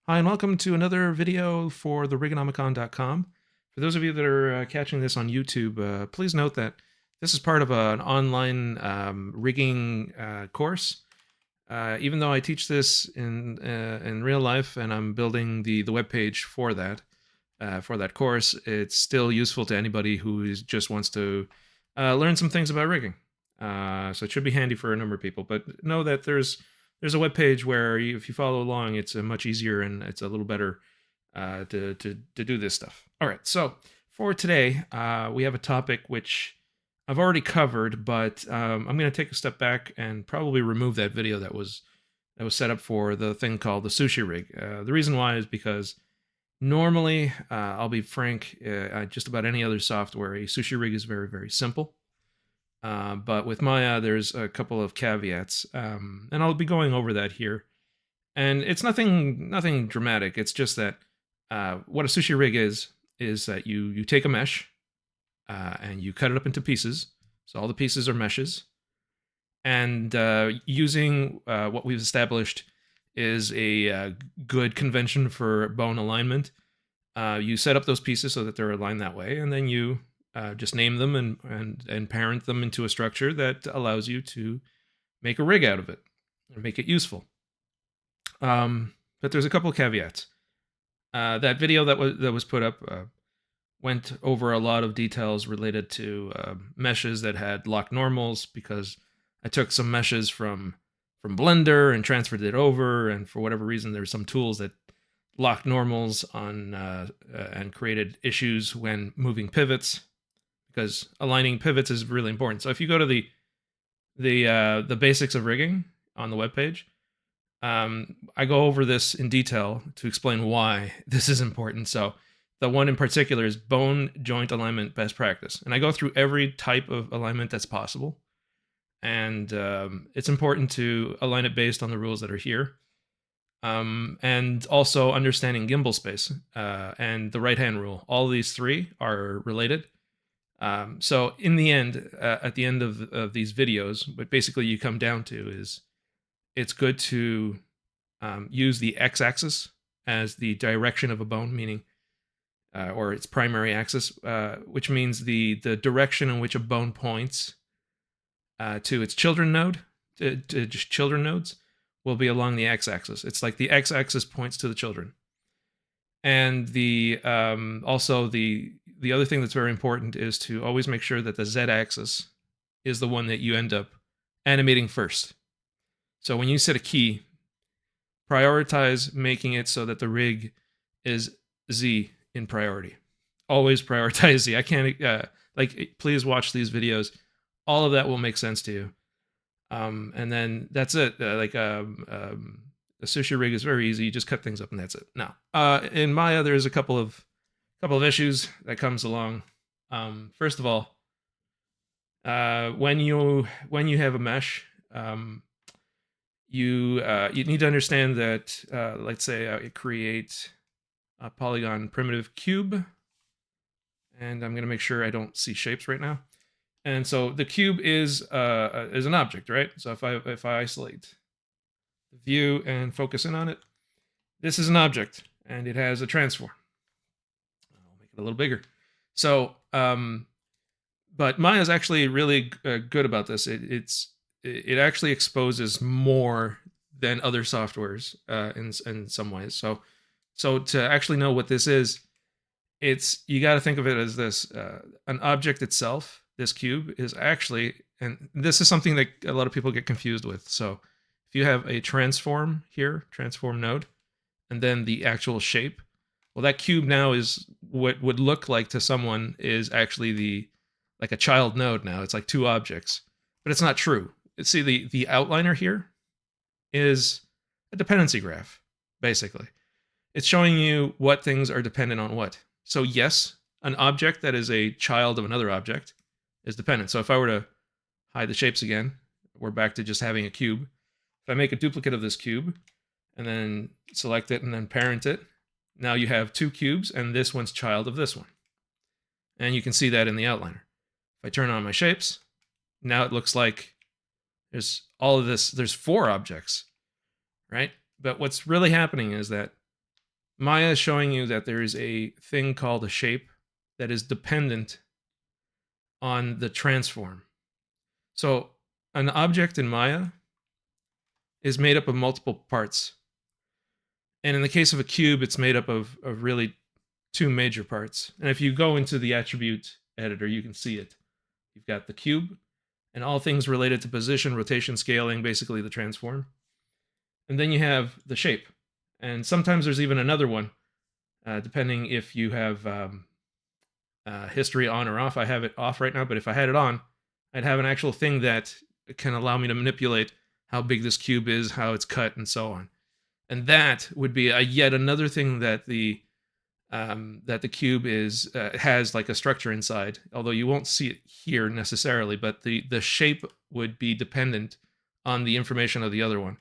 Hi, and welcome to another video for the Rigonomicon.com. For those of you that are catching this on YouTube, please note that this is part of an online rigging course. Even though I teach this in real life and I'm building the web page for that course, it's still useful to anybody who just wants to learn some things about rigging. So it should be handy for a number of people. But know that there's a web page where if you follow along, it's much easier and it's a little better to do this stuff. All right, so for today, we have a topic which I've already covered, but I'm going to take a step back and probably remove that video that was set up for the thing called the Sushi Rig. The reason why is because normally, I'll be frank, just about any other software, a Sushi Rig is very, very simple. But with Maya, there's a couple of caveats, and I'll be going over that here. And it's nothing dramatic. It's just that what a Sushi Rig is that you take a mesh and you cut it up into pieces. So all the pieces are meshes, and using what we've established is a good convention for bone alignment. You set up those pieces so that they're aligned that way, and then you just name them and parent them into a structure that allows you to make a rig out of it and make it useful. But there's a couple of caveats. That video that was put up went over a lot of details related to meshes that had locked normals, because I took some meshes from Blender and transferred it over, and for whatever reason there's some tools that locked normals on and created issues when moving pivots, because aligning pivots is really important. So if you go to the basics of rigging on the webpage, I go over this in detail to explain why this is important. So the one in particular is bone joint alignment best practice, and I go through every type of alignment that's possible, and it's important to align it based on the rules that are here. And also understanding gimbal space and the right hand rule. All these three are related. So in the end, at the end of these videos, what basically you come down to is it's good to use the x-axis as the direction of a bone, meaning or its primary axis, which means the direction in which a bone points to its children node, to children nodes, will be along the x-axis. It's like the x-axis points to the children. And the also the other thing that's very important is to always make sure that the z-axis is the one that you end up animating first. So when you set a key, prioritize making it so that the rig is Z in priority. Always prioritize Z. I can't please watch these videos. All of that will make sense to you. And then that's it. A Sushi Rig is very easy. You just cut things up and that's it. Now, in Maya, there's a couple of issues that comes along. First of all, when you have a mesh, you need to understand that, let's say I create a polygon primitive cube, and I'm going to make sure I don't see shapes right now. And so the cube is an object, right? So if I isolate the view and focus in on it, this is an object and it has a transform. I'll make it a little bigger. So, but Maya is actually really good about this. It actually exposes more than other softwares in some ways. So to actually know what this is, you got to think of it as this: an object itself. This cube is actually, and this is something that a lot of people get confused with. So if you have a transform here, transform node, and then the actual shape, well, that cube now is what would look like to someone is actually like a child node now. It's like two objects, but it's not true. See, the outliner here is a dependency graph, basically. It's showing you what things are dependent on what. So yes, an object that is a child of another object is dependent. So if I were to hide the shapes again, we're back to just having a cube. If I make a duplicate of this cube and then select it and then parent it, now you have two cubes and this one's child of this one. And you can see that in the outliner. If I turn on my shapes, now it looks like there's all of this, there's four objects, right? But what's really happening is that Maya is showing you that there is a thing called a shape that is dependent on the transform. So an object in Maya is made up of multiple parts. And in the case of a cube, it's made up of really two major parts. And if you go into the attribute editor, you can see it. You've got the cube and all things related to position, rotation, scaling, basically the transform. And then you have the shape. And sometimes there's even another one, depending if you have history on or off. I have it off right now, but if I had it on, I'd have an actual thing that can allow me to manipulate how big this cube is, how it's cut, and so on. And that would be yet another thing that the cube is has like a structure inside. Although you won't see it here necessarily, but the shape would be dependent on the information of the other one,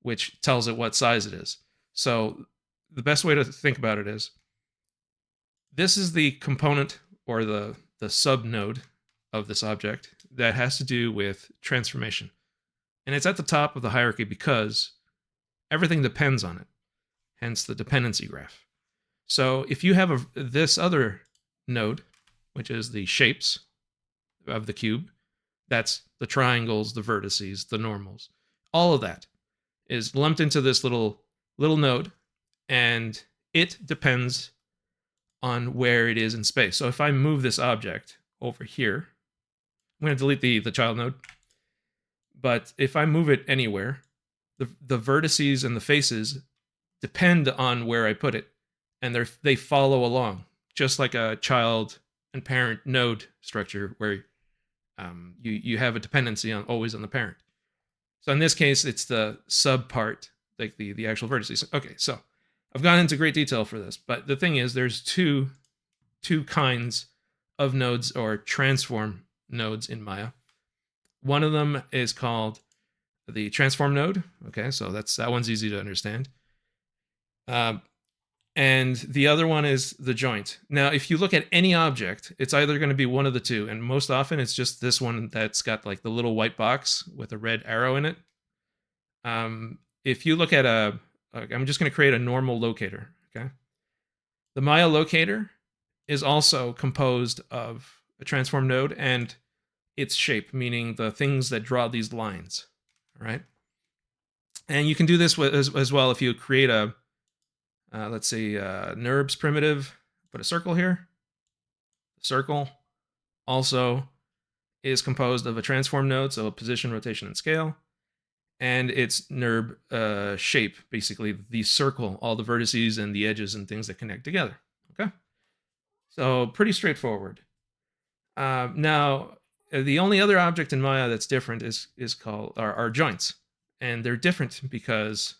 which tells it what size it is. So the best way to think about it is this is the component or the sub node of this object that has to do with transformation. And it's at the top of the hierarchy because everything depends on it, hence the dependency graph. So if you have this other node, which is the shapes of the cube, that's the triangles, the vertices, the normals, all of that is lumped into this little node, and it depends on where it is in space. So if I move this object over here, I'm going to delete the child node, but if I move it anywhere, the vertices and the faces depend on where I put it, and they follow along, just like a child and parent node structure where you have a dependency on always on the parent. So in this case, it's the sub part, like the actual vertices. Okay, so I've gone into great detail for this, but the thing is, there's two kinds of nodes or transform nodes in Maya. One of them is called the transform node. Okay, so that one's easy to understand. And the other one is the joint. Now, if you look at any object, it's either going to be one of the two, and most often it's just this one that's got like the little white box with a red arrow in it. If you look at I'm just going to create a normal locator, okay? The Maya locator is also composed of a transform node and its shape, meaning the things that draw these lines, all right? And you can do this as well if you create a, let's say, NURBS primitive, put a circle here. The circle also is composed of a transform node, so a position, rotation, and scale, and its NURB shape, basically the circle, all the vertices and the edges and things that connect together. Okay, so pretty straightforward. Now, the only other object in Maya that's different is called are joints, and they're different because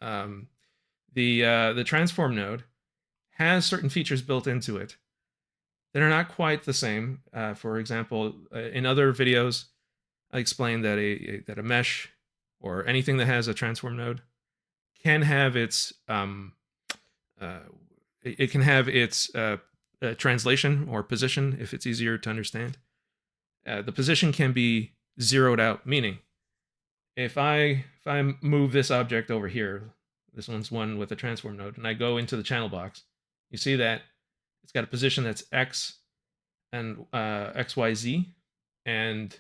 the transform node has certain features built into it that are not quite the same. For example, in other videos, I explained that a mesh or anything that has a transform node can have its translation or position if it's easier to understand. The position can be zeroed out, meaning if I move this object over here, this one's one with a transform node, and I go into the channel box, you see that it's got a position that's X and XYZ, and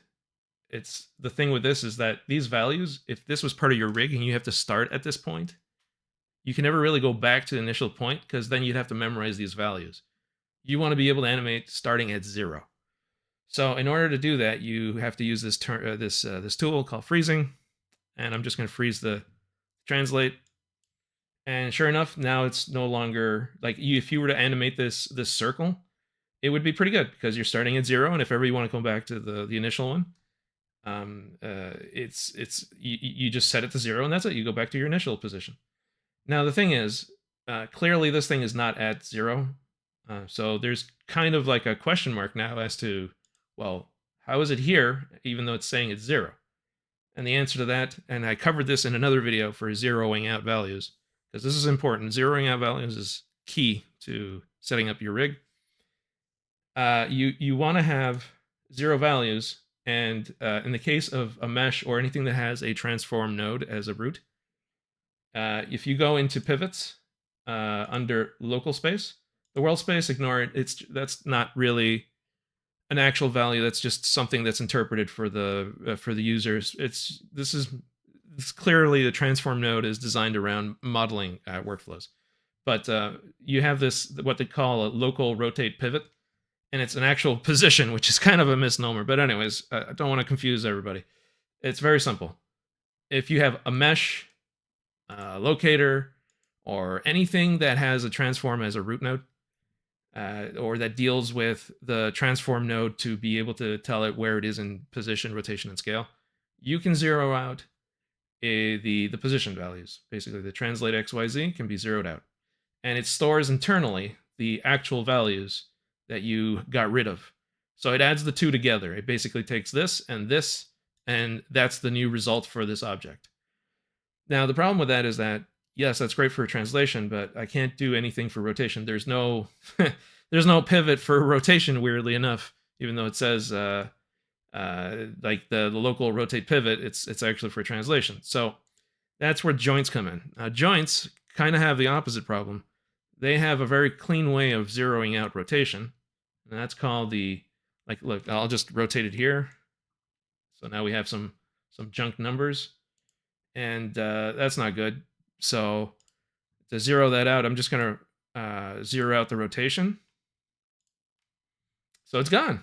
it's the thing with this is that these values, if this was part of your rig and you have to start at this point, you can never really go back to the initial point because then you'd have to memorize these values. You want to be able to animate starting at 0. So in order to do that, you have to use this this tool called freezing, and I'm just going to freeze the translate. And sure enough, now it's no longer like if you were to animate this circle, it would be pretty good because you're starting at 0, and if ever you want to come back to the initial one, you just set it to 0, and that's it. You go back to your initial position. Now the thing is, clearly this thing is not at 0, so there's kind of like a question mark now as to, well, how is it here even though it's saying it's 0? And the answer to that, and I covered this in another video for zeroing out values, because this is important. Zeroing out values is key to setting up your rig. You want to have 0 values, and in the case of a mesh or anything that has a transform node as a root, if you go into pivots under local space. The world space, ignore it. That's not really an actual value. That's just something that's interpreted for the users. It's clearly the transform node is designed around modeling workflows. But you have this what they call a local rotate pivot, and it's an actual position, which is kind of a misnomer. But anyways, I don't want to confuse everybody. It's very simple. If you have a mesh, locator, or anything that has a transform as a root node, or that deals with the transform node to be able to tell it where it is in position, rotation, and scale, you can zero out the position values. Basically, the translate XYZ can be zeroed out. And it stores internally the actual values that you got rid of. So it adds the two together. It basically takes this, and that's the new result for this object. Now, the problem with that is that, yes, that's great for translation, but I can't do anything for rotation. There's no there's no pivot for rotation, weirdly enough, even though it says like the local rotate pivot, it's actually for translation. So that's where joints come in. Joints kind of have the opposite problem. They have a very clean way of zeroing out rotation, and that's called look, I'll just rotate it here. So now we have some junk numbers, and that's not good. So to zero that out, I'm just going to zero out the rotation. So it's gone,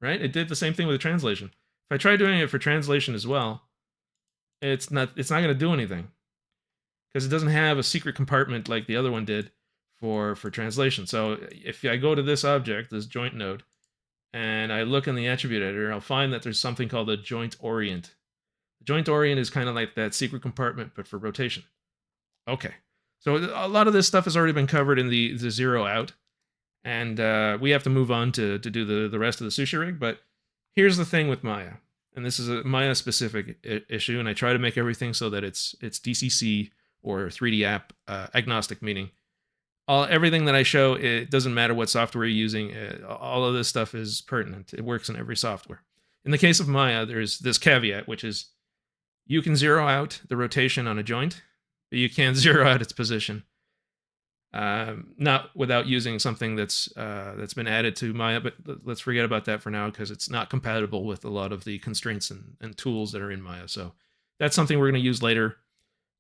right? It did the same thing with the translation. If I try doing it for translation as well, it's not going to do anything because it doesn't have a secret compartment like the other one did for translation. So if I go to this object, this joint node, and I look in the attribute editor, I'll find that there's something called a joint orient. The joint orient is kind of like that secret compartment, but for rotation. Okay. So a lot of this stuff has already been covered in the zero out, and we have to move on to do the rest of the Sushi Rig. But here's the thing with Maya, and this is a Maya specific issue, and I try to make everything so that it's DCC or 3D app agnostic, meaning everything that I show, it doesn't matter what software you're using. All of this stuff is pertinent. It works in every software. In the case of Maya, there's this caveat, which is you can zero out the rotation on a joint, but you can't zero out its position. Not without using something that's been added to Maya, but let's forget about that for now because it's not compatible with a lot of the constraints and tools that are in Maya. So that's something we're going to use later.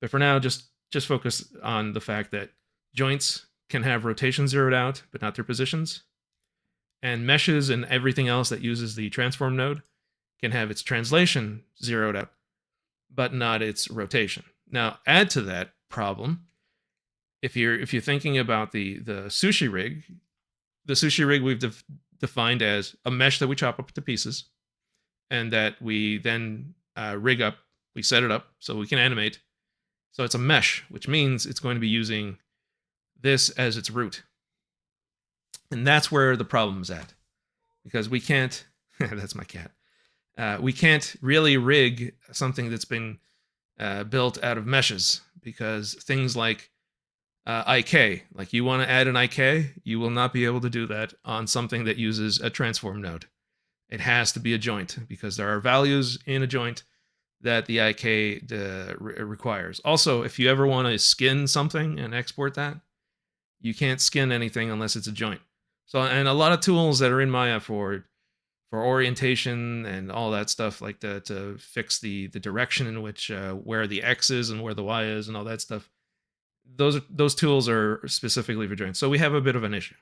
But for now, just focus on the fact that joints can have rotation zeroed out, but not their positions. And meshes and everything else that uses the transform node can have its translation zeroed out, but not its rotation. Now, add to that problem, if you're thinking about the Sushi Rig, the Sushi Rig we've defined as a mesh that we chop up to pieces, and that we then rig up, we set it up so we can animate. So it's a mesh, which means it's going to be using this as its root. And that's where the problem's at. Because we can't, that's my cat. We can't really rig something that's been built out of meshes, because things like IK, like you want to add an IK, you will not be able to do that on something that uses a transform node. It has to be a joint, because there are values in a joint that the IK requires. Also, if you ever want to skin something and export that, you can't skin anything unless it's a joint. So, and a lot of tools that are in Maya for orientation and all that stuff, like to fix the direction in which where the X is and where the Y is and all that stuff, those tools are specifically for joints. So we have a bit of an issue.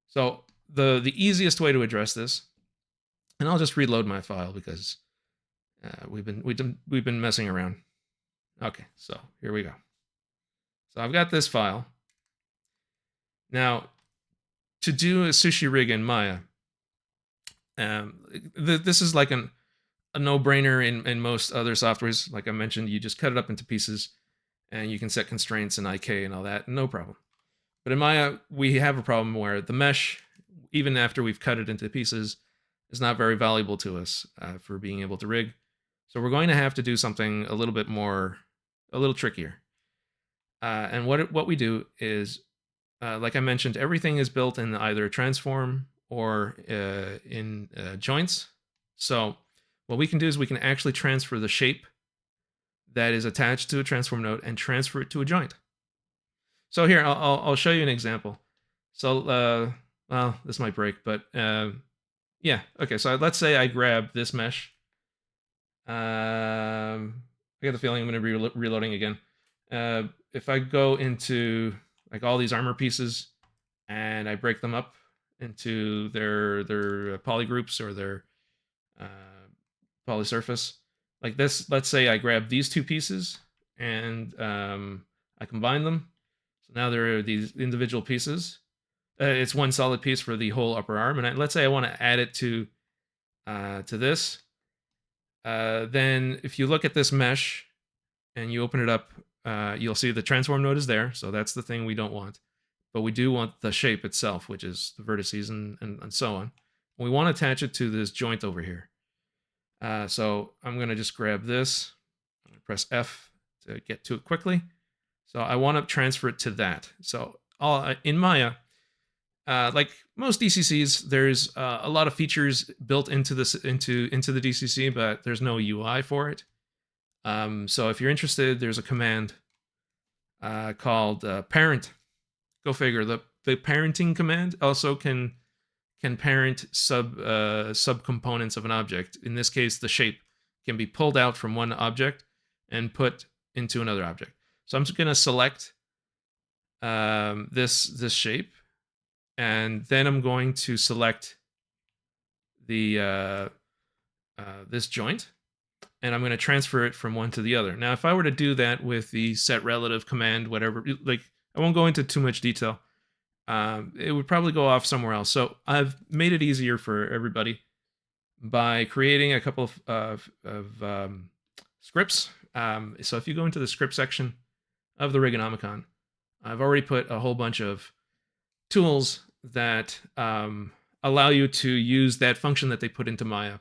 So the easiest way to address this, and I'll just reload my file because we've been messing around. Okay, so here we go. So I've got this file. Now, to do a Sushi Rig in Maya, this is like a no-brainer in most other softwares. Like I mentioned, you just cut it up into pieces, and you can set constraints and IK and all that, no problem. But in Maya, we have a problem where the mesh, even after we've cut it into pieces, is not very valuable to us for being able to rig. So we're going to have to do something a little bit more, a little trickier. And what we do is, like I mentioned, everything is built in either a transform or in joints. So what we can do is we can actually transfer the shape that is attached to a transform node and transfer it to a joint. So here, I'll show you an example. So, well, this might break, but yeah, okay. So let's say I grab this mesh. I get the feeling I'm going to be reloading again. If I go into like all these armor pieces and I break them up into their poly groups or their uh, poly surface, like this, let's say I grab these two pieces and I combine them. So now there are these individual pieces. It's one solid piece for the whole upper arm, and let's say I want to add it to this. Then if you look at this mesh and you open it up, you'll see the transform node is there. So that's the thing we don't want. But we do want the shape itself, which is the vertices and so on. We want to attach it to this joint over here. So I'm going to just grab this. I'm going to press F to get to it quickly. So I want to transfer it to that. So in Maya, like most DCCs, there's a lot of features built into this into the DCC, but there's no UI for it. So if you're interested, there's a command called parent. Go figure. The parenting command also can parent subcomponents of an object. In this case, the shape can be pulled out from one object and put into another object. So I'm just going to select this shape, and then I'm going to select the this joint, and I'm going to transfer it from one to the other. Now, if I were to do that with the set relative command, whatever, like I won't go into too much detail. It would probably go off somewhere else. So I've made it easier for everybody by creating a couple of scripts. So if you go into the script section of the Rigonomicon, I've already put a whole bunch of tools that allow you to use that function that they put into Maya.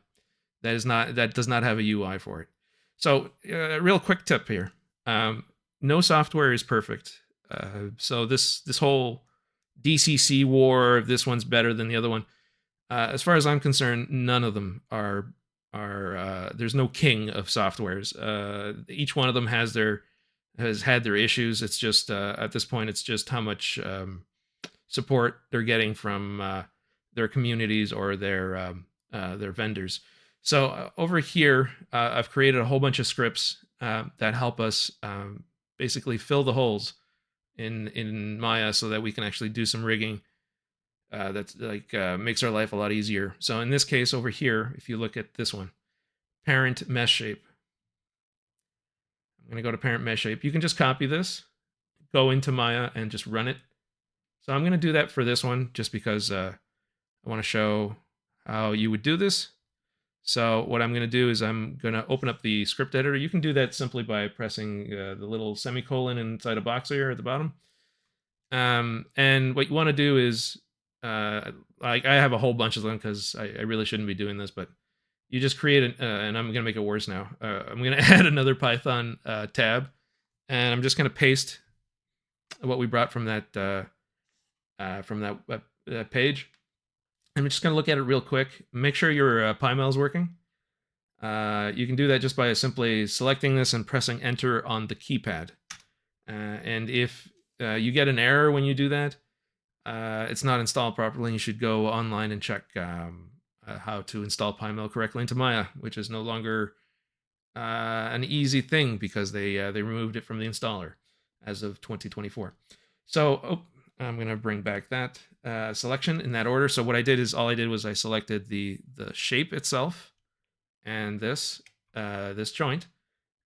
That does not have a UI for it. So a real quick tip here: no software is perfect. So this whole DCC war, if this one's better than the other one, as far as I'm concerned, none of them are. There's no king of softwares. Each one of them has had their issues. It's just at this point, it's just how much support they're getting from their communities or their vendors. So over here, I've created a whole bunch of scripts that help us basically fill the holes in Maya so that we can actually do some rigging that's like makes our life a lot easier. So in this case over here, if you look at this one, parent mesh shape, I'm going to go to parent mesh shape. You can just copy this, go into Maya and just run it. So I'm going to do that for this one just because I want to show how you would do this. So what I'm going to do is I'm going to open up the script editor. You can do that simply by pressing the little semicolon inside a box here at the bottom. And what you want to do is, like I have a whole bunch of them because I really shouldn't be doing this, but you just create and I'm going to make it worse now. I'm going to add another Python tab, and I'm just going to paste what we brought from that page. I'm just going to look at it real quick. Make sure your PyMel is working. You can do that just by simply selecting this and pressing enter on the keypad. And if you get an error when you do that, it's not installed properly. You should go online and check how to install PyMel correctly into Maya, which is no longer an easy thing because they removed it from the installer as of 2024. So I'm going to bring back that selection in that order. So what I did is all I did was I selected the shape itself and this joint,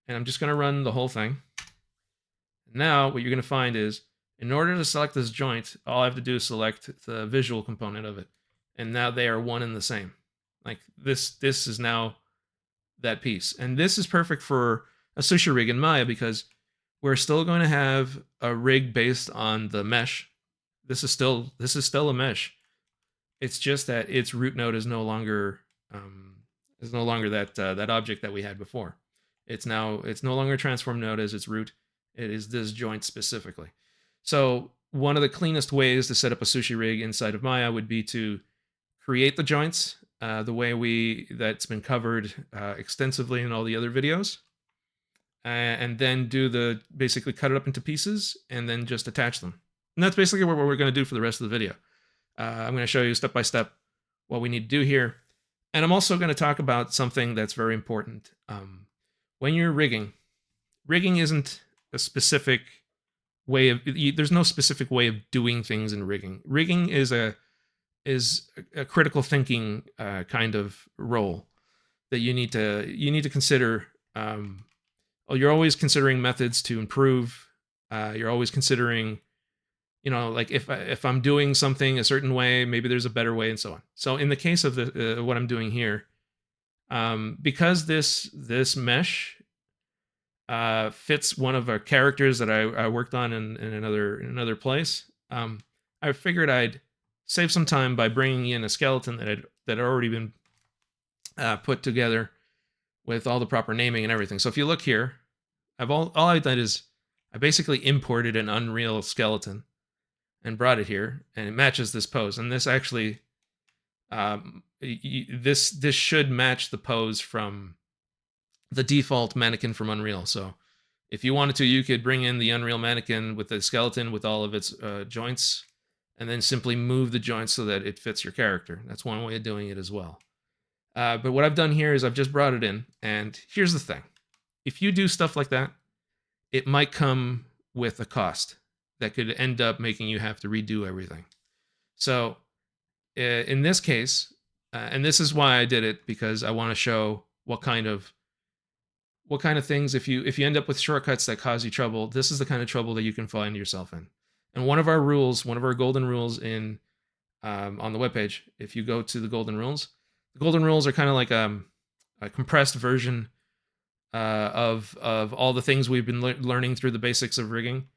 and I'm just going to run the whole thing. Now what you're going to find is in order to select this joint, all I have to do is select the visual component of it, and now they are one and the same. Like this is now that piece, and this is perfect for a sushi rig in Maya because we're still going to have a rig based on the mesh. This is still a mesh. It's just that its root node is no longer that object that we had before. It's no longer a transform node as its root. It is this joint specifically. So one of the cleanest ways to set up a sushi rig inside of Maya would be to create the joints the way that's been covered extensively in all the other videos. and then basically cut it up into pieces and then just attach them. And that's basically what we're going to do for the rest of the video. I'm going to show you step by step what we need to do here. And I'm also going to talk about something that's very important. When you're rigging isn't a specific way of, there's no specific way of doing things in rigging. Rigging is a critical thinking kind of role that you need to consider. You're always considering methods to improve. You're always considering, like if I'm doing something a certain way, maybe there's a better way, and so on. So in the case of what I'm doing here, because this mesh fits one of our characters that I worked on in another place, I figured I'd save some time by bringing in a skeleton that had already been put together with all the proper naming and everything. So if you look here, all I did is I basically imported an Unreal skeleton and brought it here, and it matches this pose. And this actually, this should match the pose from the default mannequin from Unreal. So if you wanted to, you could bring in the Unreal Mannequin with the skeleton with all of its joints, and then simply move the joints so that it fits your character. That's one way of doing it as well. But what I've done here is I've just brought it in, and here's the thing. If you do stuff like that, it might come with a cost that could end up making you have to redo everything. So in this case, and this is why I did it, because I want to show what kind of things, if you end up with shortcuts that cause you trouble, this is the kind of trouble that you can find yourself in. And one of our golden rules on the webpage, if you go to the golden rules are kind of like a compressed version of all the things we've been learning through the basics of rigging.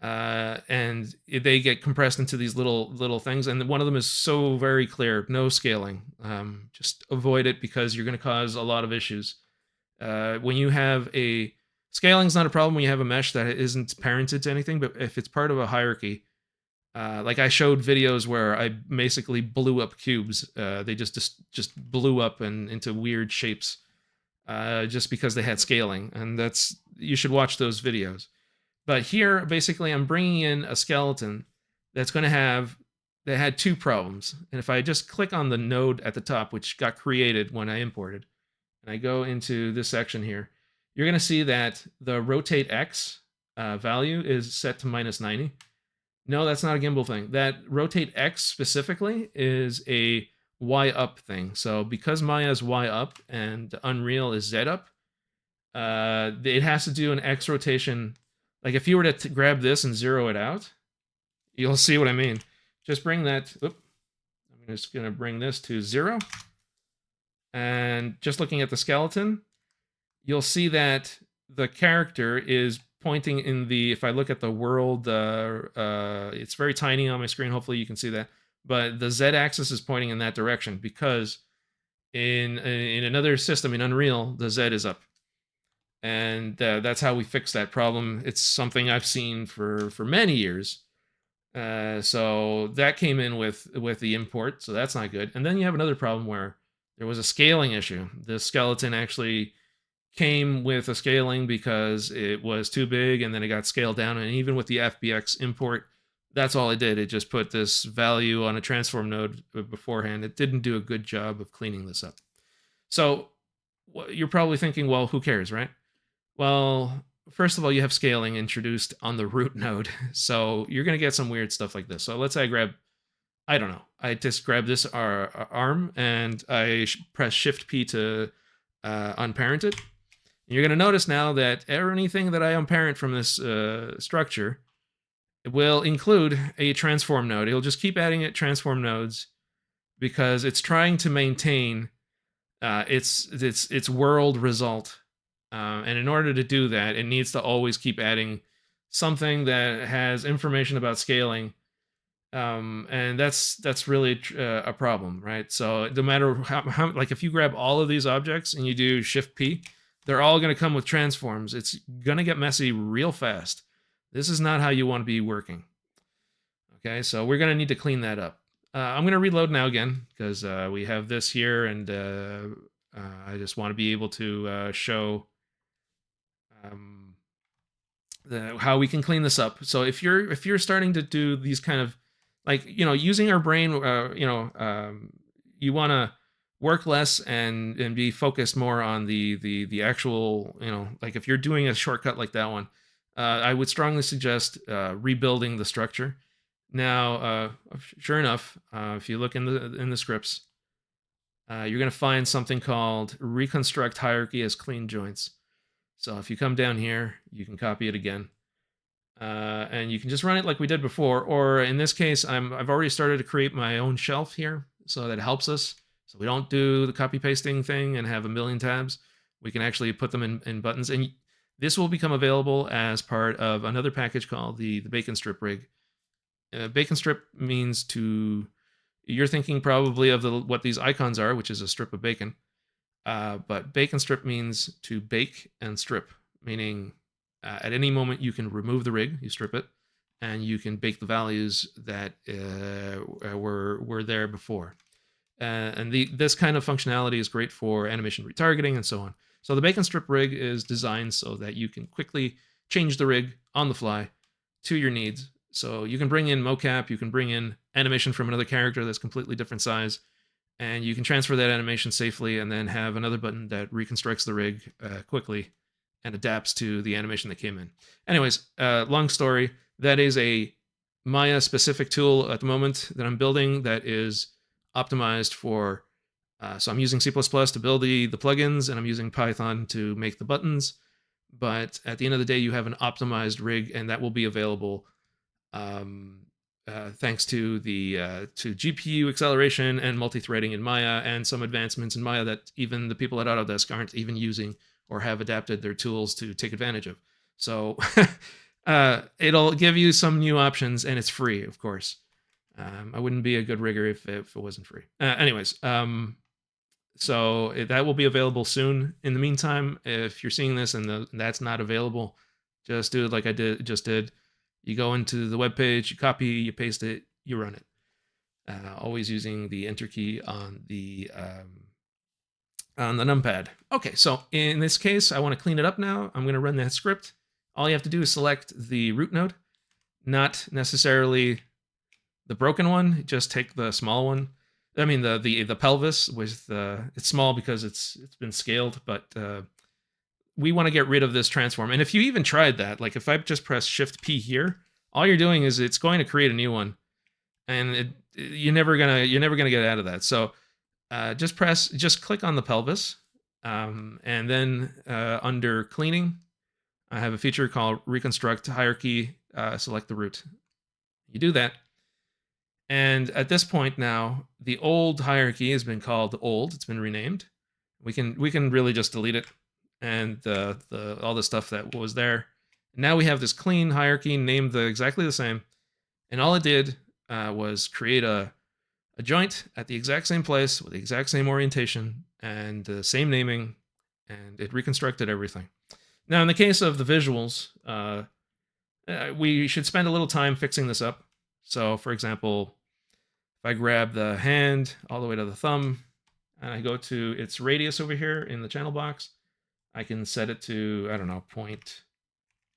And they get compressed into these little things, and one of them is so very clear: no scaling. Just avoid it, because you're going to cause a lot of issues. When you have scaling's not a problem when you have a mesh that isn't parented to anything, but if it's part of a hierarchy, like I showed videos where I basically blew up cubes. They just blew up into weird shapes, just because they had scaling, and you should watch those videos. But here, basically, I'm bringing in a skeleton that had two problems. And if I just click on the node at the top, which got created when I imported, and I go into this section here, you're going to see that the rotate X value is set to -90. No, that's not a gimbal thing. That rotate X specifically is a Y up thing. So because Maya is Y up and Unreal is Z up, it has to do an X rotation. Like if you were to grab this and zero it out, you'll see what I mean. Just bring that, I'm just going to bring this to 0. And just looking at the skeleton, you'll see that the character is pointing if I look at the world, it's very tiny on my screen. Hopefully you can see that. But the Z axis is pointing in that direction, because in another system, in Unreal, the Z is up. And that's how we fix that problem. It's something I've seen for many years. So that came in with the import, so that's not good. And then you have another problem where there was a scaling issue. The skeleton actually came with a scaling because it was too big, and then it got scaled down. And even with the FBX import, that's all it did. It just put this value on a transform node beforehand. It didn't do a good job of cleaning this up. So you're probably thinking, well, who cares, right? Well, first of all, you have scaling introduced on the root node, so you're going to get some weird stuff like this. So let's say I just grab this arm, and I press Shift P to unparent it. And you're going to notice now that anything that I unparent from this structure, it will include a transform node. It'll just keep adding it transform nodes, because it's trying to maintain its world result. And in order to do that, it needs to always keep adding something that has information about scaling. And that's really a problem, right? So no matter how, like if you grab all of these objects and you do Shift P, they're all going to come with transforms. It's going to get messy real fast. This is not how you want to be working. Okay, so we're going to need to clean that up. I'm going to reload now again, because we have this here, and I just want to be able to show um, how we can clean this up. So if you're starting to do these kind of, like, using our brain, you want to work less and be focused more on the actual, like if you're doing a shortcut like that one, I would strongly suggest rebuilding the structure. Now, sure enough, if you look in the scripts, you're going to find something called reconstruct hierarchy as clean joints. So if you come down here, you can copy it again, and you can just run it like we did before. Or in this case, I've already started to create my own shelf here, so that helps us. So we don't do the copy pasting thing and have a million tabs. We can actually put them in buttons, and this will become available as part of another package called the bacon strip rig. Bacon strip means to, you're thinking probably of what these icons are, which is a strip of bacon. But bacon strip means to bake and strip, meaning at any moment you can remove the rig, you strip it, and you can bake the values that were there before. And this kind of functionality is great for animation retargeting and so on. So the bacon strip rig is designed so that you can quickly change the rig on the fly to your needs. So you can bring in mocap, you can bring in animation from another character that's completely different size, and you can transfer that animation safely and then have another button that reconstructs the rig quickly and adapts to the animation that came in. Anyways, long story, that is a Maya specific tool at the moment that I'm building that is optimized for, so I'm using C++ to build the plugins, and I'm using Python to make the buttons. But at the end of the day, you have an optimized rig, and that will be available thanks to the to GPU acceleration and multi-threading in Maya, and some advancements in Maya that even the people at Autodesk aren't even using or have adapted their tools to take advantage of. So it'll give you some new options, and it's free, of course. I wouldn't be a good rigger if it wasn't free. Anyways, so that will be available soon. In the meantime, if you're seeing this and that's not available, just do it like I just did. You go into the web page, you copy, you paste it, you run it. Always using the enter key on the numpad. Okay, so in this case, I want to clean it up now. I'm going to run that script. All you have to do is select the root node, not necessarily the broken one. Just take the small one. I mean the pelvis with it's small because it's been scaled, but we want to get rid of this transform. And if you even tried that, like if I just press Shift P here, all you're doing is it's going to create a new one, and you're never gonna get out of that. So just click on the pelvis, and then under cleaning, I have a feature called reconstruct hierarchy. Select the root. You do that, and at this point now, the old hierarchy has been called old. It's been renamed. We can really just delete it, and all the stuff that was there. Now we have this clean hierarchy named exactly the same, and all it did was create a joint at the exact same place with the exact same orientation and the same naming, and it reconstructed everything. Now, in the case of the visuals, we should spend a little time fixing this up. So, for example, if I grab the hand all the way to the thumb, and I go to its radius over here in the channel box, I can set it to, I don't know, 0.1,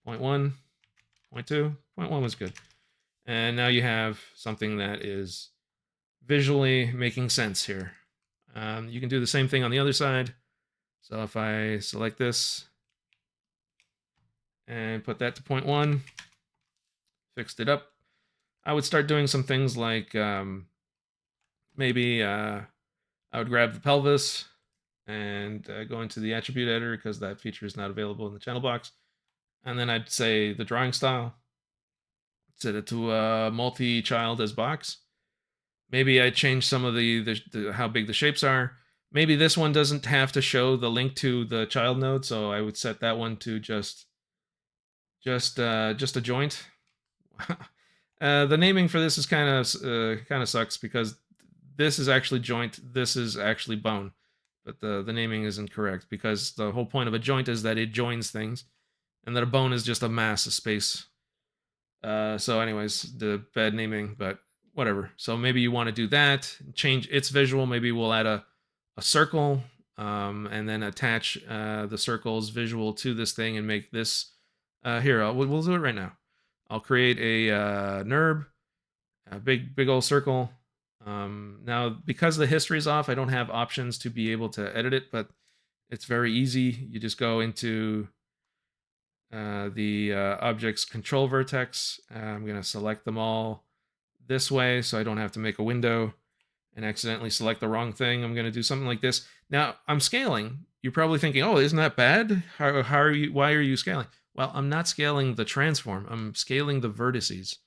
0.2, 0.1 was good. And now you have something that is visually making sense here. You can do the same thing on the other side. So if I select this and put that to 0.1, fixed it up, I would start doing some things like maybe I would grab the pelvis and go into the attribute editor because that feature is not available in the channel box. And then I'd say the drawing style, set it to multi-child as box. Maybe I change some of the how big the shapes are. Maybe this one doesn't have to show the link to the child node, so I would set that one to just a joint. The naming for this is kind of sucks because this is actually joint, this is actually bone, but the naming isn't correct because the whole point of a joint is that it joins things, and that a bone is just a mass of space. So anyways, the bad naming, but whatever. So maybe you want to do that, change its visual. Maybe we'll add a circle and then attach the circles visual to this thing and make this. Here, we'll do it right now. I'll create a NURB, a big old circle. Now, because the history is off, I don't have options to be able to edit it, but it's very easy. You just go into the object's control vertex. I'm going to select them all this way so I don't have to make a window and accidentally select the wrong thing. I'm going to do something like this. Now, I'm scaling. You're probably thinking, oh, isn't that bad? How are you? Why are you scaling? Well, I'm not scaling the transform. I'm scaling the vertices,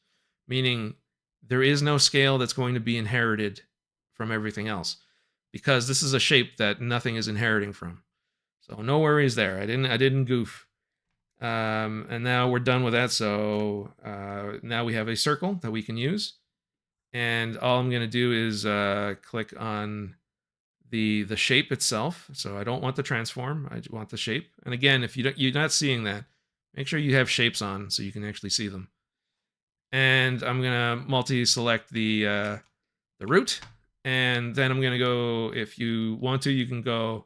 meaning there is no scale that's going to be inherited from everything else, because this is a shape that nothing is inheriting from. So no worries there. I didn't goof. And now we're done with that. So now we have a circle that we can use. And all I'm going to do is click on the shape itself. So I don't want the transform. I want the shape. And again, if you're not seeing that, make sure you have shapes on so you can actually see them. And I'm going to multi-select the root. And then I'm going to go, if you want to, you can go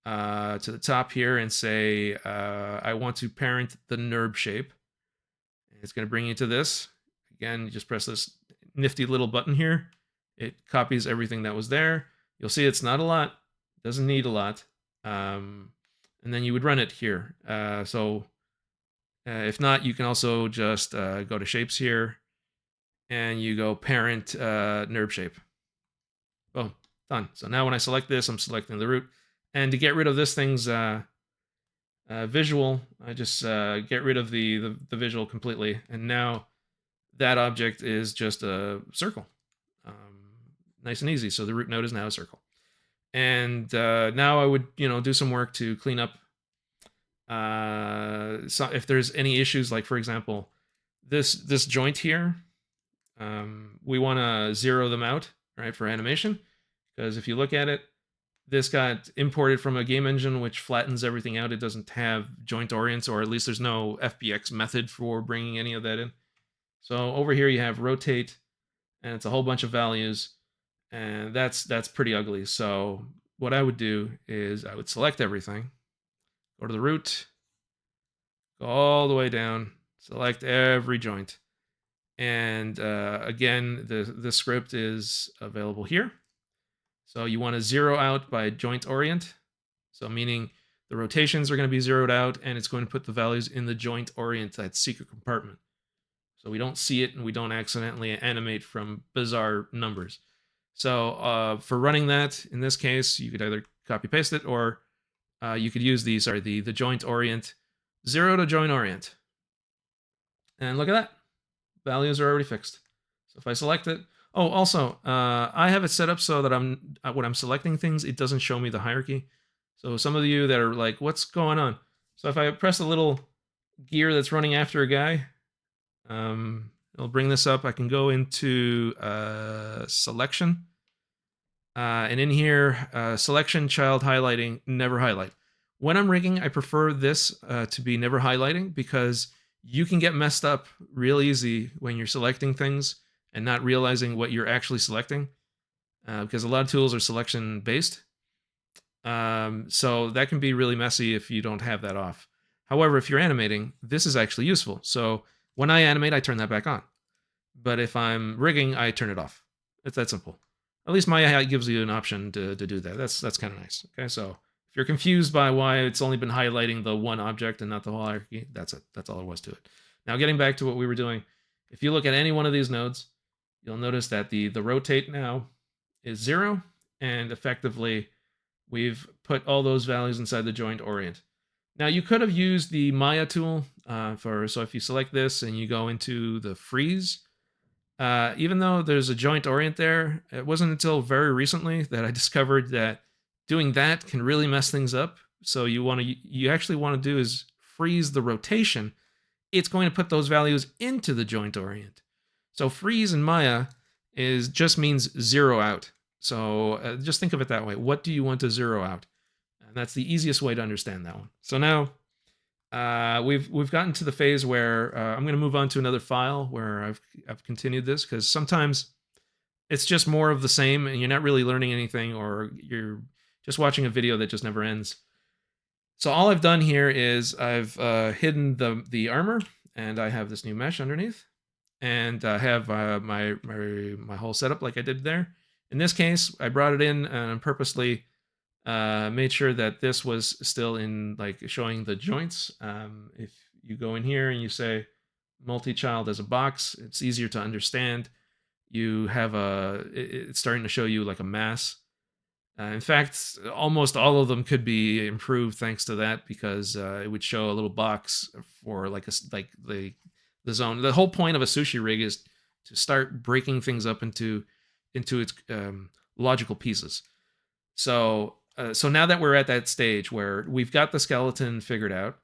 to the top here and say, I want to parent the NURB shape. And it's going to bring you to this. Again, you just press this nifty little button here. It copies everything that was there. You'll see it's not a lot. Doesn't need a lot. And then you would run it here. If not, you can also just go to shapes here and you go parent NURB shape. Boom, done. So now when I select this, I'm selecting the root. And to get rid of this thing's visual, I just get rid of the visual completely. And now that object is just a circle. Nice and easy. So the root node is now a circle. And now I would, do some work to clean up. So if there's any issues, like for example, this joint here, we want to zero them out, right, for animation. Because if you look at it, this got imported from a game engine which flattens everything out. It doesn't have joint orients, or at least there's no FBX method for bringing any of that in. So over here you have rotate, and it's a whole bunch of values, and that's pretty ugly. So what I would do is I would select everything, go to the root, go all the way down, select every joint. And again, the script is available here. So you want to zero out by joint orient. So meaning the rotations are going to be zeroed out, and it's going to put the values in the joint orient, that secret compartment. So we don't see it and we don't accidentally animate from bizarre numbers. So for running that, in this case, you could either copy paste it, or you could use the joint orient, 0 to joint orient. And look at that. Values are already fixed. So if I select it, oh, also, I have it set up so that when I'm selecting things, it doesn't show me the hierarchy. So some of you that are like, what's going on? So if I press the little gear that's running after a guy, it'll bring this up. I can go into selection. And in here, selection, child highlighting, never highlight. When I'm rigging, I prefer this to be never highlighting, because you can get messed up real easy when you're selecting things and not realizing what you're actually selecting, because a lot of tools are selection based. So that can be really messy if you don't have that off. However, if you're animating, this is actually useful. So when I animate, I turn that back on. But if I'm rigging, I turn it off. It's that simple. At least Maya gives you an option to do that. That's kind of nice. Okay, so if you're confused by why it's only been highlighting the one object and not the whole hierarchy, that's it. That's all there was to it. Now, getting back to what we were doing, if you look at any one of these nodes, you'll notice that the rotate now is 0, and effectively we've put all those values inside the joint orient. Now, you could have used the Maya tool so if you select this and you go into the freeze, even though there's a joint orient there, it wasn't until very recently that I discovered that doing that can really mess things up. So you actually want to do is freeze the rotation. It's going to put those values into the joint orient. So freeze in Maya just means zero out. So just think of it that way. What do you want to zero out? And that's the easiest way to understand that one. So now we've gotten to the phase where I'm going to move on to another file where I've continued this, because sometimes it's just more of the same and you're not really learning anything, or you're just watching a video that just never ends. So all I've done here is I've hidden the armor, and I have this new mesh underneath, and I have my whole setup like I did there. In this case, I brought it in and purposely made sure that this was still in like showing the joints. If you go in here and you say multi-child as a box, it's easier to understand. You have it's starting to show you like a mass. In fact, almost all of them could be improved thanks to that, because it would show a little box for like like the zone. The whole point of a sushi rig is to start breaking things up into its logical pieces. So now that we're at that stage where we've got the skeleton figured out,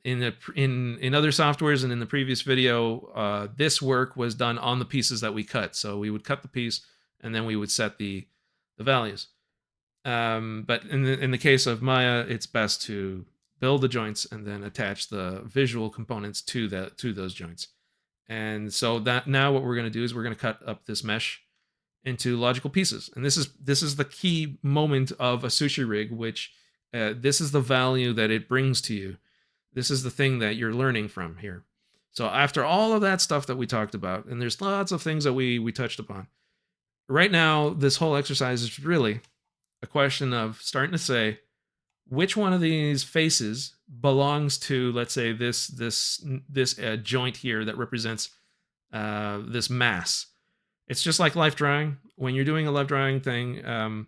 in other softwares and in the previous video, this work was done on the pieces that we cut. So we would cut the piece and then we would set the values. But in the case of Maya, it's best to build the joints and then attach the visual components to those joints. And so that now what we're going to do is we're going to cut up this mesh into logical pieces. And this is the key moment of a sushi rig, which this is the value that it brings to you. This is the thing that you're learning from here. So after all of that stuff that we talked about, and there's lots of things that we touched upon, right now this whole exercise is really a question of starting to say which one of these faces belongs to, let's say, this joint here that represents this mass. It's just like life drawing. When you're doing a life drawing thing,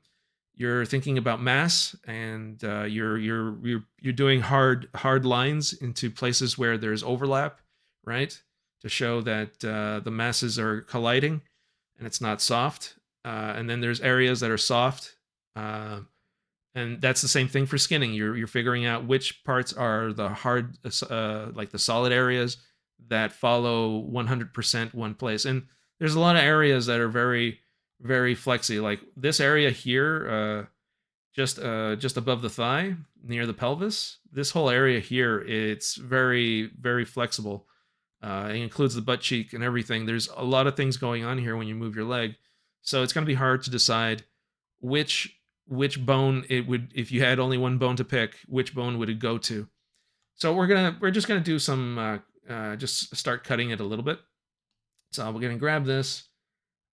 you're thinking about mass, and you're doing hard lines into places where there's overlap, right? To show that the masses are colliding, and it's not soft. And then there's areas that are soft, and that's the same thing for skinning. You're figuring out which parts are the hard, like the solid areas that follow 100% one place. And there's a lot of areas that are very, very flexy. Like this area here, just above the thigh, near the pelvis. This whole area here, it's very, very flexible. It includes the butt cheek and everything. There's a lot of things going on here when you move your leg, so it's going to be hard to decide which bone it would, if you had only one bone to pick, which bone would it go to. So we're just gonna do some just start cutting it a little bit. So we're gonna grab this.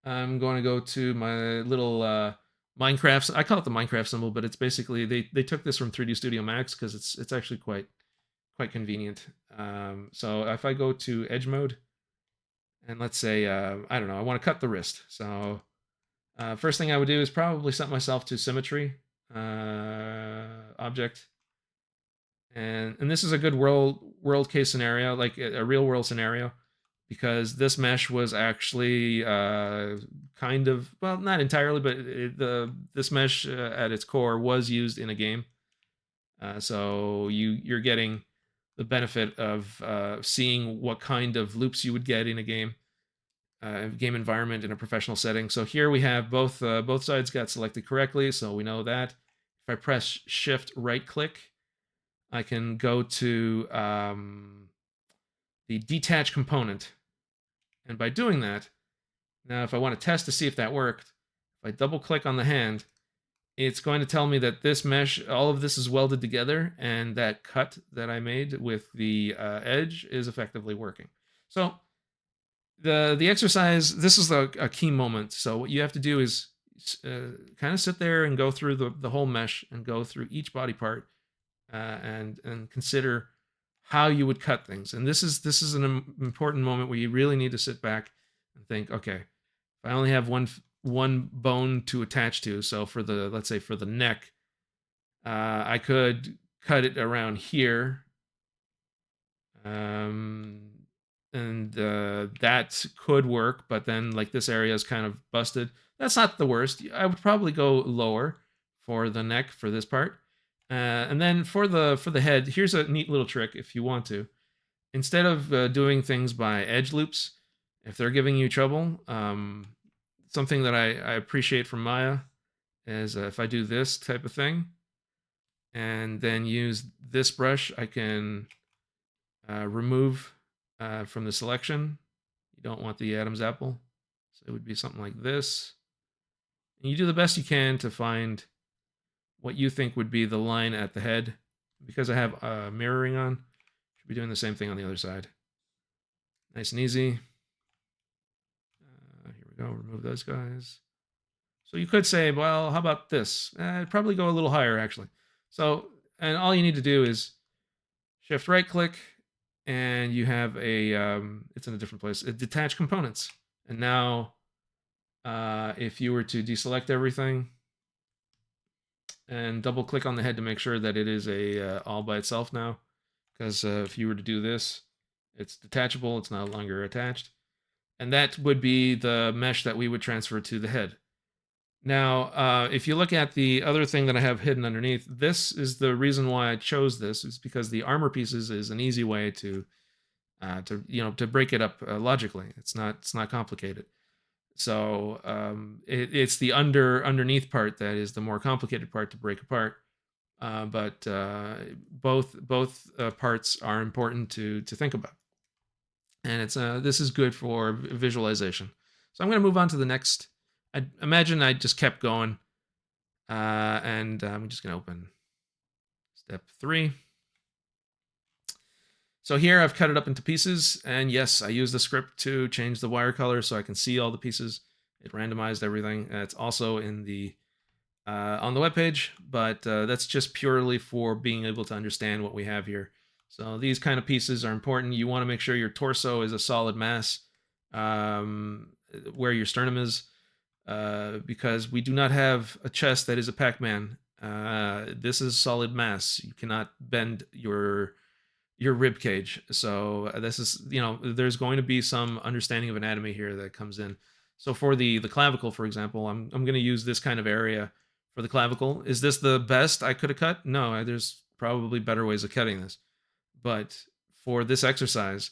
I'm going to go to my little Minecraft. I call it the Minecraft symbol, but it's basically they took this from 3D Studio Max because it's actually quite convenient. So if I go to edge mode, and let's say I don't know, I want to cut the wrist. So first thing I would do is probably set myself to symmetry object, and this is a good world case scenario, like a real world scenario, because this mesh was actually kind of, well, not entirely, but this mesh at its core was used in a game. So you're getting the benefit of seeing what kind of loops you would get in a game environment in a professional setting. So here we have both sides got selected correctly, so we know that. If I press Shift right click, I can go to the detach component. And by doing that, now if I want to test to see if that worked, if I double click on the hand, it's going to tell me that this mesh, all of this is welded together, and that cut that I made with the edge is effectively working. So the exercise, this is a key moment. So what you have to do is kind of sit there and go through the whole mesh and go through each body part and consider how you would cut things. And this is an important moment where you really need to sit back and think, okay, if I only have one bone to attach to, so for let's say for the neck, I could cut it around here, and that could work, but then like this area is kind of busted. That's not the worst. I would probably go lower for the neck for this part. And then for the head, here's a neat little trick if you want to. Instead of doing things by edge loops, if they're giving you trouble, something that I appreciate from Maya is if I do this type of thing and then use this brush, I can remove from the selection. You don't want the Adam's apple, so it would be something like this. And you do the best you can to find what you think would be the line at the head. Because I have mirroring on, should be doing the same thing on the other side. Nice and easy. Here we go, remove those guys. So you could say, well, how about this? I'd probably go a little higher, actually. So, and all you need to do is shift right click, and you have a, it's in a different place, detach components. And now, if you were to deselect everything and double click on the head to make sure that it is a all by itself now, because if you were to do this, it's detachable, it's no longer attached. And that would be the mesh that we would transfer to the head. Now, if you look at the other thing that I have hidden underneath, this is the reason why I chose this, is because the armor pieces is an easy way to break it up logically. It's not complicated. So it's the underneath part that is the more complicated part to break apart. But both parts are important to think about, and it's this is good for visualization. So I'm going to move on to the next. I imagine I just kept going, and I'm just going to open step 3. So here I've cut it up into pieces, and yes, I use the script to change the wire color so I can see all the pieces. It randomized everything. It's also in the on the webpage, but that's just purely for being able to understand what we have here. So these kind of pieces are important. You want to make sure your torso is a solid mass, where your sternum is, because we do not have a chest that is a Pac-Man. This is solid mass. You cannot bend your rib cage. So this is, there's going to be some understanding of anatomy here that comes in. So for the clavicle, for example, I'm going to use this kind of area for the clavicle. Is this the best I could have cut? No, there's probably better ways of cutting this. But for this exercise,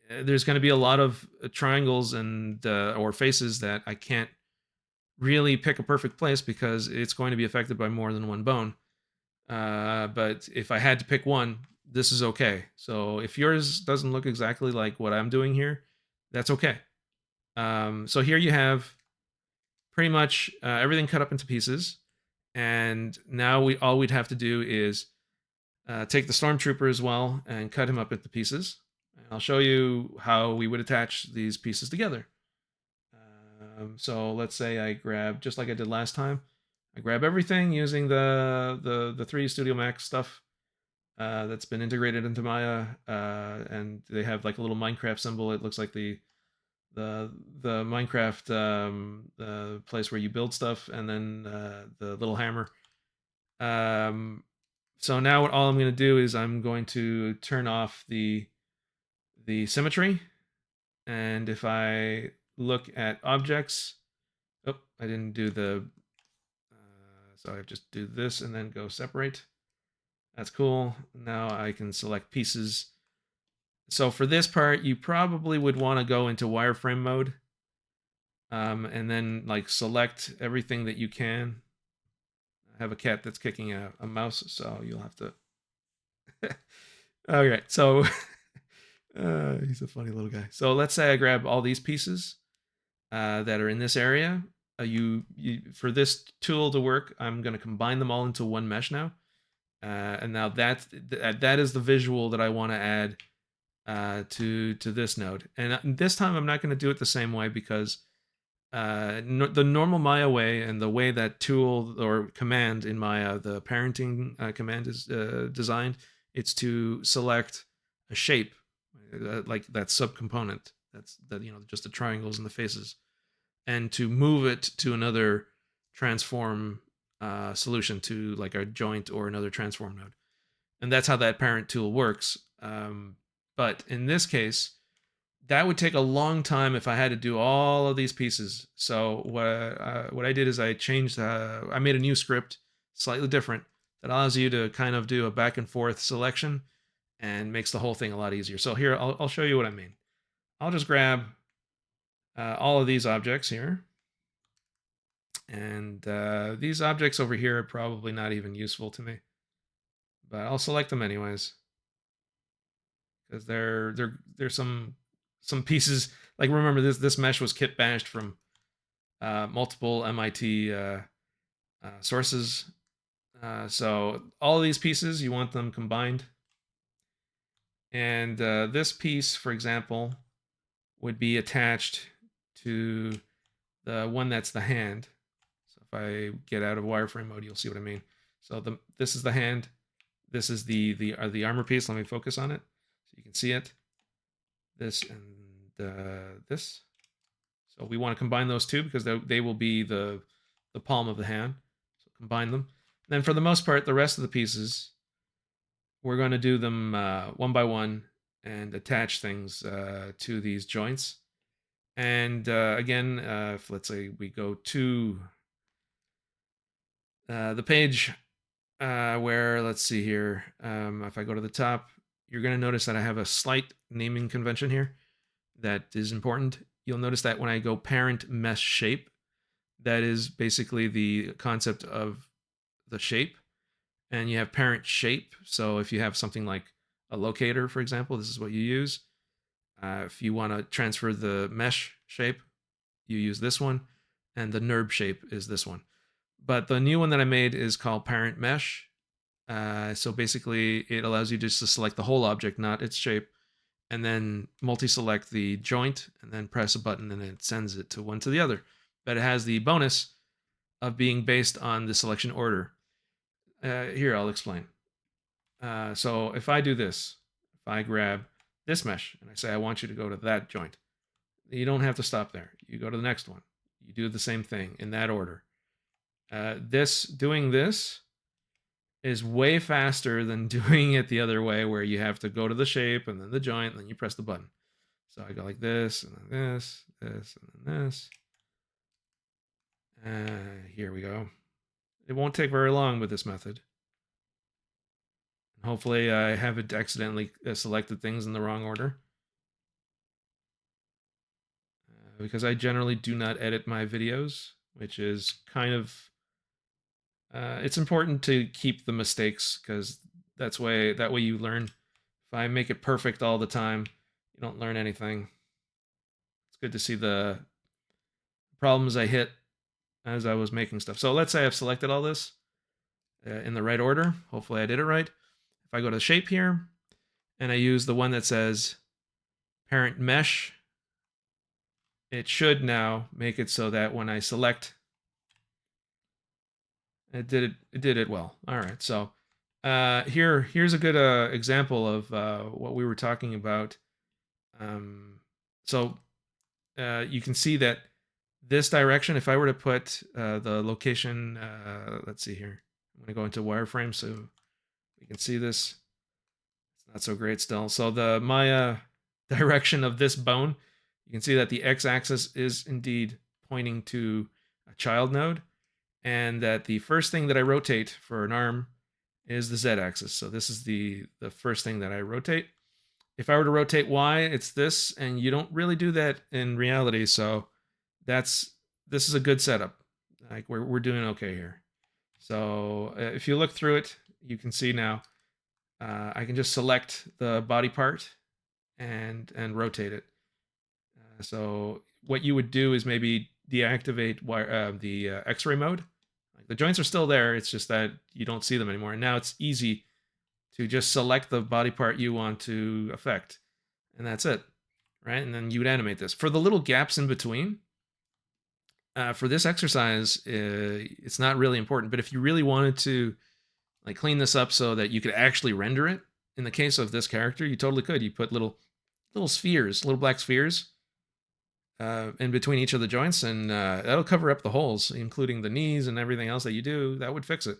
there's going to be a lot of triangles and or faces that I can't really pick a perfect place because it's going to be affected by more than one bone. But if I had to pick one, this is okay. So if yours doesn't look exactly like what I'm doing here, that's okay. So here you have pretty much everything cut up into pieces. And now all we'd have to do is take the Stormtrooper as well and cut him up into pieces. And I'll show you how we would attach these pieces together. So let's say I grab, just like I did last time, I grab everything using the 3D Studio Max stuff that's been integrated into Maya, and they have like a little Minecraft symbol. It looks like the Minecraft the place where you build stuff, and then the little hammer. So now all I'm going to do is I'm going to turn off the symmetry, and if I look at objects, oh, I didn't do the, so I just do this and then go separate. That's cool. Now I can select pieces. So for this part, you probably would want to go into wireframe mode, and then like select everything that you can. I have a cat that's kicking a mouse, so you'll have to. Okay, so he's a funny little guy. So let's say I grab all these pieces that are in this area. You for this tool to work, I'm going to combine them all into one mesh now. And now that is the visual that I want to add to this node. And this time I'm not going to do it the same way because the normal Maya way and the way that tool or command in Maya, the parenting command is designed, it's to select a shape like that subcomponent. That's just the triangles and the faces, and to move it to another transform solution, to like a joint or another transform node. And that's how that parent tool works. But in this case, that would take a long time if I had to do all of these pieces. So what I did is I changed, I made a new script, slightly different, that allows you to kind of do a back and forth selection and makes the whole thing a lot easier. So here, I'll show you what I mean. I'll just grab all of these objects here. And these objects over here are probably not even useful to me, but I'll select them anyways because there's some pieces. Like, remember, this mesh was kit bashed from multiple MIT sources. So all of these pieces, you want them combined. And this piece, for example, would be attached to the one that's the hand. So if I get out of wireframe mode, you'll see what I mean. So this is the hand. This is the armor piece. Let me focus on it so you can see it. This and this. So we want to combine those two because they will be the palm of the hand. So combine them. And then for the most part, the rest of the pieces, we're going to do them one by one and attach things to these joints. And again, if let's say we go to the page where, let's see here, if I go to the top, you're going to notice that I have a slight naming convention here that is important. You'll notice that when I go parent mesh shape, that is basically the concept of the shape. And you have parent shape. So if you have something like a locator, for example, this is what you use. If you want to transfer the mesh shape, you use this one. And the NURB shape is this one. But the new one that I made is called parent mesh. So basically, it allows you just to select the whole object, not its shape, and then multi-select the joint, and then press a button, and it sends it to one to the other. But it has the bonus of being based on the selection order. Here, I'll explain. So if I do this, if I grab this mesh and I say I want you to go to that joint, you don't have to stop there. You go to the next one. You do the same thing in that order. Doing this is way faster than doing it the other way, where you have to go to the shape and then the joint, and then you press the button. So I go like this, and then this, this, and then this. Here we go. It won't take very long with this method. Hopefully I haven't accidentally selected things in the wrong order. Because I generally do not edit my videos, which is kind of... it's important to keep the mistakes, because that way you learn. If I make it perfect all the time, you don't learn anything. It's good to see the problems I hit as I was making stuff. So let's say I've selected all this in the right order. Hopefully I did it right. If I go to shape here and I use the one that says parent mesh, it should now make it so that when I select, it did it well. All right, so here's a good example of what we were talking about. So you can see that this direction, if I were to put the location, let's see here. I'm going to go into wireframe so we can see this. It's not so great still. So the Maya direction of this bone, you can see that the x-axis is indeed pointing to a child node, and that the first thing that I rotate for an arm is the z-axis. So this is the first thing that I rotate. If I were to rotate y, it's this, and you don't really do that in reality. So this is a good setup. Like we're doing okay here. So if you look through it, you can see now I can just select the body part and rotate it. So what you would do is maybe deactivate the X-ray mode. Like the joints are still there. It's just that you don't see them anymore. And now it's easy to just select the body part you want to affect, and that's it, right? And then you would animate this. For the little gaps in between, for this exercise, it's not really important. But if you really wanted to like clean this up so that you could actually render it, in the case of this character, you totally could. You put little spheres, little black spheres in between each of the joints, and that'll cover up the holes, including the knees and everything else that you do. That would fix it.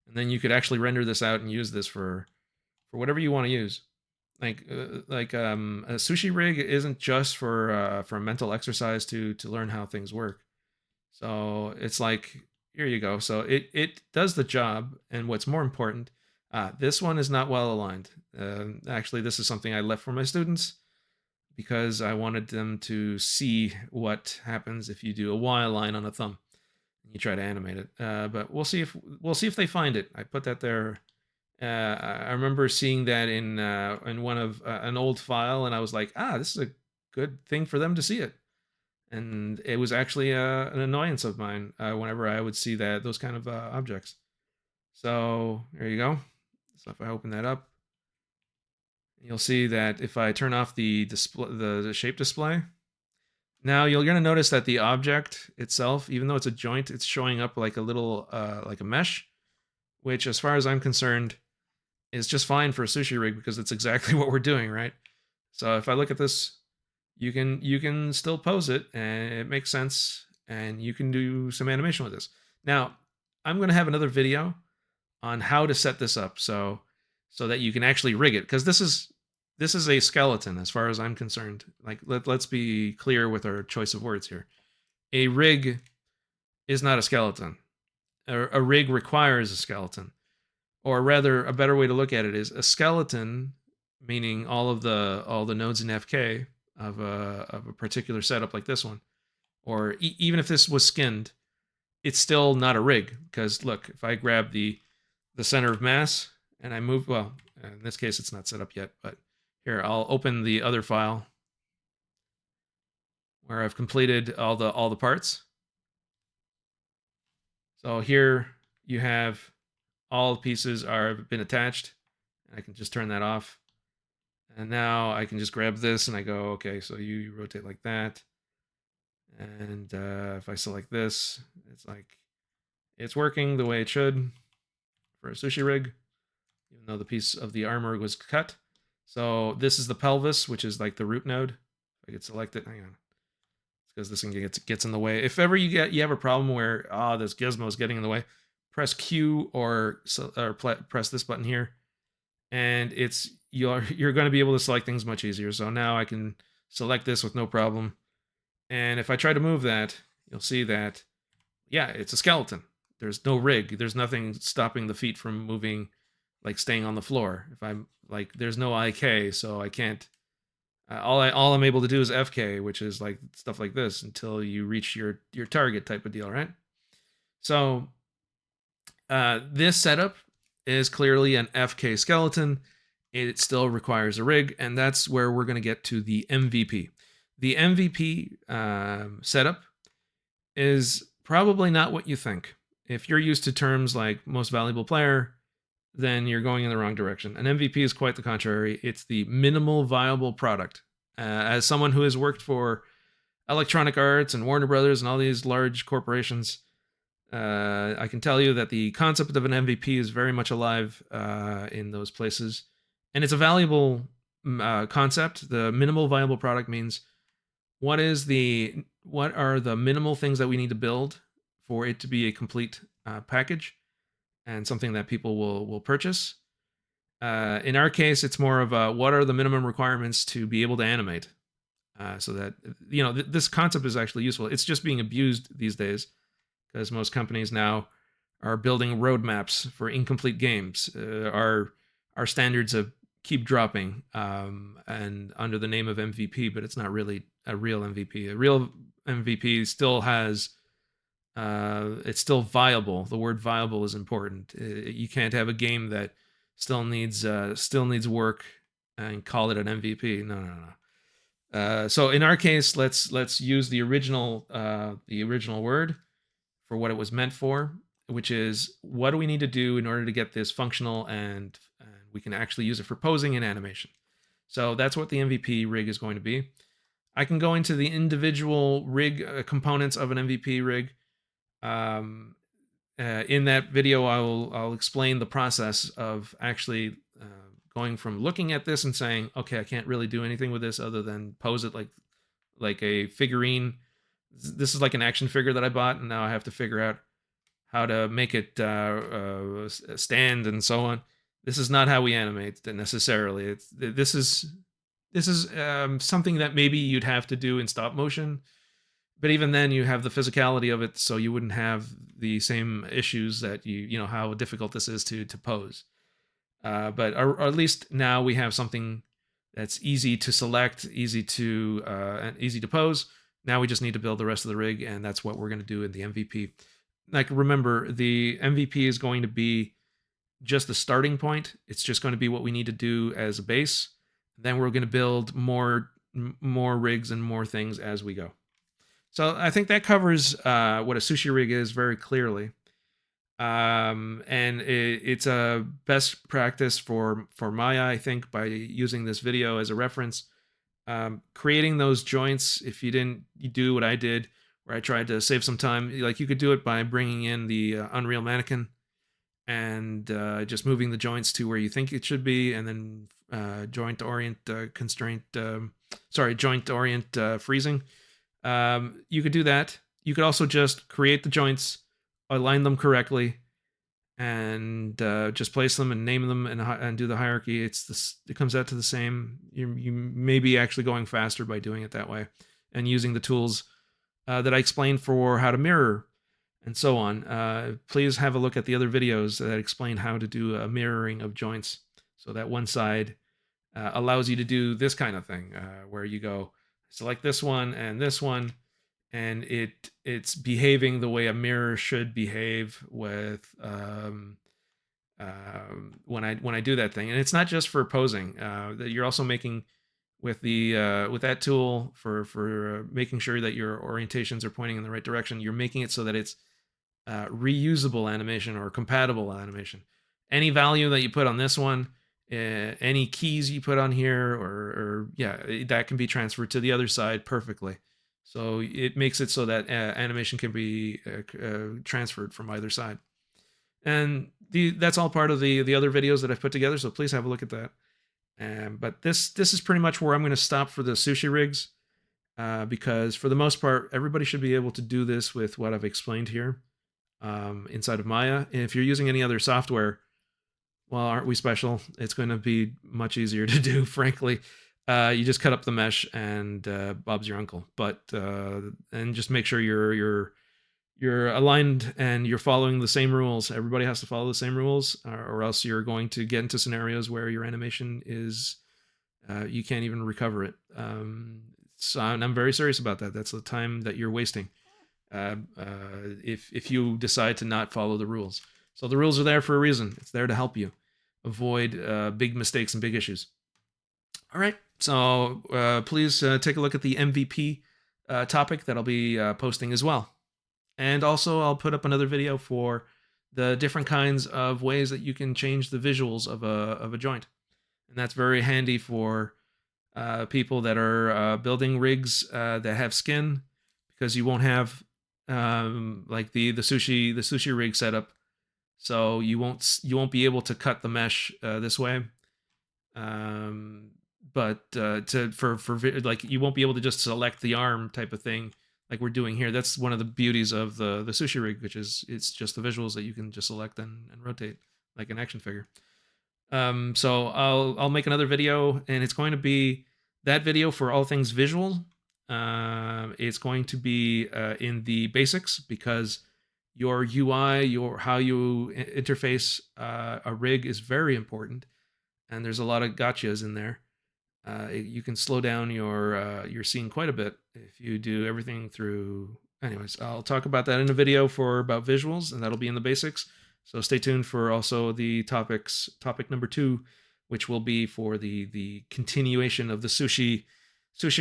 And then you could actually render this out and use this for whatever you want to use. Like a Sushi Rig isn't just for a mental exercise to learn how things work. So it's like, here you go. So it does the job. And what's more important, this one is not well aligned. Actually, this is something I left for my students because I wanted them to see what happens if you do a Y line on a thumb and you try to animate it. But we'll see if they find it. I put that there. I remember seeing that in one of an old file, and I was like, this is a good thing for them to see it. And it was actually an annoyance of mine whenever I would see those kind of objects. So there you go. So if I open that up, you'll see that if I turn off the display, the shape display, now you're going to notice that the object itself, even though it's a joint, it's showing up like a little, like a mesh, which as far as I'm concerned is just fine for a sushi rig because it's exactly what we're doing, right? So if I look at this, you can still pose it and it makes sense and you can do some animation with this. Now, I'm going to have another video on how to set this up so that you can actually rig it because this is a skeleton as far as I'm concerned. Like let's be clear with our choice of words here. A rig is not a skeleton. A rig requires a skeleton. Or rather, a better way to look at it is a skeleton, meaning all the nodes in FK of a particular setup like this one, or even if this was skinned, it's still not a rig because look, if I grab the center of mass and I move, well, in this case it's not set up yet, but here I'll open the other file where I've completed all the parts. So here you have all the pieces are been attached. I can just turn that off. And now I can just grab this and I go, okay, so you rotate like that. And if I select this, it's like, it's working the way it should for a sushi rig, even though the piece of the armor was cut. So this is the pelvis, which is like the root node. If I could select it, hang on. It's because this thing gets in the way. If ever you have a problem where, this gizmo is getting in the way, press Q or press this button here. And you're going to be able to select things much easier. So now I can select this with no problem. And if I try to move that, you'll see that, yeah, it's a skeleton. There's no rig. There's nothing stopping the feet from moving, like staying on the floor. If I'm like, there's no IK, so I can't. All I'm able to do is FK, which is like stuff like this until you reach your target type of deal, right? So this setup is clearly an FK skeleton. It still requires a rig, and that's where we're going to get to the MVP. The MVP setup is probably not what you think. If you're used to terms like most valuable player, then you're going in the wrong direction. An MVP is quite the contrary. It's the minimal viable product. As someone who has worked for Electronic Arts and Warner Brothers and all these large corporations, I can tell you that the concept of an MVP is very much alive in those places, and it's a valuable concept. The minimal viable product means what are the minimal things that we need to build for it to be a complete package and something that people will purchase. In our case, it's more of what are the minimum requirements to be able to animate, so that this concept is actually useful. It's just being abused these days because most companies now are building roadmaps for incomplete games. Our standards keep dropping, and under the name of MVP, but it's not really a real MVP. A real MVP still has, it's still viable. The word viable is important. You can't have a game that still needs work and call it an MVP. No. So in our case, let's use the original word for what it was meant for, which is what do we need to do in order to get this functional and we can actually use it for posing and animation. So that's what the MVP rig is going to be. I can go into the individual rig components of an MVP rig. In that video, I'll explain the process of actually going from looking at this and saying, okay, I can't really do anything with this other than pose it like a figurine. This is like an action figure that I bought, and now I have to figure out how to make it stand and so on. This is not how we animate necessarily. This is something that maybe you'd have to do in stop motion, but even then you have the physicality of it, so you wouldn't have the same issues that you know how difficult this is to pose. But or at least now we have something that's easy to select, easy to pose. Now we just need to build the rest of the rig, and that's what we're going to do in the MVP. Like, remember, the MVP is going to be just the starting point. It's just going to be what we need to do as a base. Then we're going to build more rigs and more things as we go. So I think that covers what a sushi rig is very clearly. And it's a best practice for Maya, I think, by using this video as a reference. Creating those joints, if you do what I did, where I tried to save some time, like you could do it by bringing in the Unreal Mannequin and just moving the joints to where you think it should be, and then joint orient constraint, joint orient freezing. You could do that. You could also just create the joints, align them correctly, and just place them and name them and do the hierarchy. It comes out to the same. You may be actually going faster by doing it that way, and using the tools that I explained for how to mirror and so on. Please have a look at the other videos that explain how to do a mirroring of joints, so that one side allows you to do this kind of thing, where you go select this one, and it's behaving the way a mirror should behave with when I do that thing. And it's not just for posing. That you're also making with that tool for making sure that your orientations are pointing in the right direction. You're making it so that it's reusable animation or compatible animation. Any value that you put on this one, any keys you put on here, or yeah, that can be transferred to the other side perfectly. So it makes it so that animation can be transferred from either side. And that's all part of the other videos that I've put together. So please have a look at that. But this is pretty much where I'm going to stop for the sushi rigs, because for the most part, everybody should be able to do this with what I've explained here inside of Maya. And if you're using any other software, well, aren't we special? It's going to be much easier to do, frankly. You just cut up the mesh and Bob's your uncle. But and just make sure you're aligned and you're following the same rules. Everybody has to follow the same rules, or else you're going to get into scenarios where your animation is you can't even recover it. So I'm very serious about that. That's the time that you're wasting if you decide to not follow the rules. So the rules are there for a reason. It's there to help you avoid big mistakes and big issues. All right. So please take a look at the MVP topic that I'll be posting as well. And also I'll put up another video for the different kinds of ways that you can change the visuals of a joint. And that's very handy for people that are building rigs that have skin, because you won't have like the sushi rig setup. So you won't be able to cut the mesh this way. But like you won't be able to just select the arm type of thing like we're doing here. That's one of the beauties of the sushi rig, which is it's just the visuals that you can just select and rotate like an action figure. So I'll make another video, and it's going to be that video for all things visual. It's going to be in the basics, because your UI, how you interface a rig is very important, and there's a lot of gotchas in there. You can slow down your scene quite a bit if you do everything through. Anyways, I'll talk about that in a video about visuals, and that'll be in the basics. So stay tuned for also the topic number 2, which will be for the continuation of the sushi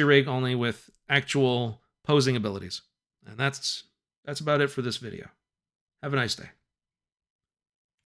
rig, only with actual posing abilities. And that's about it for this video. Have a nice day.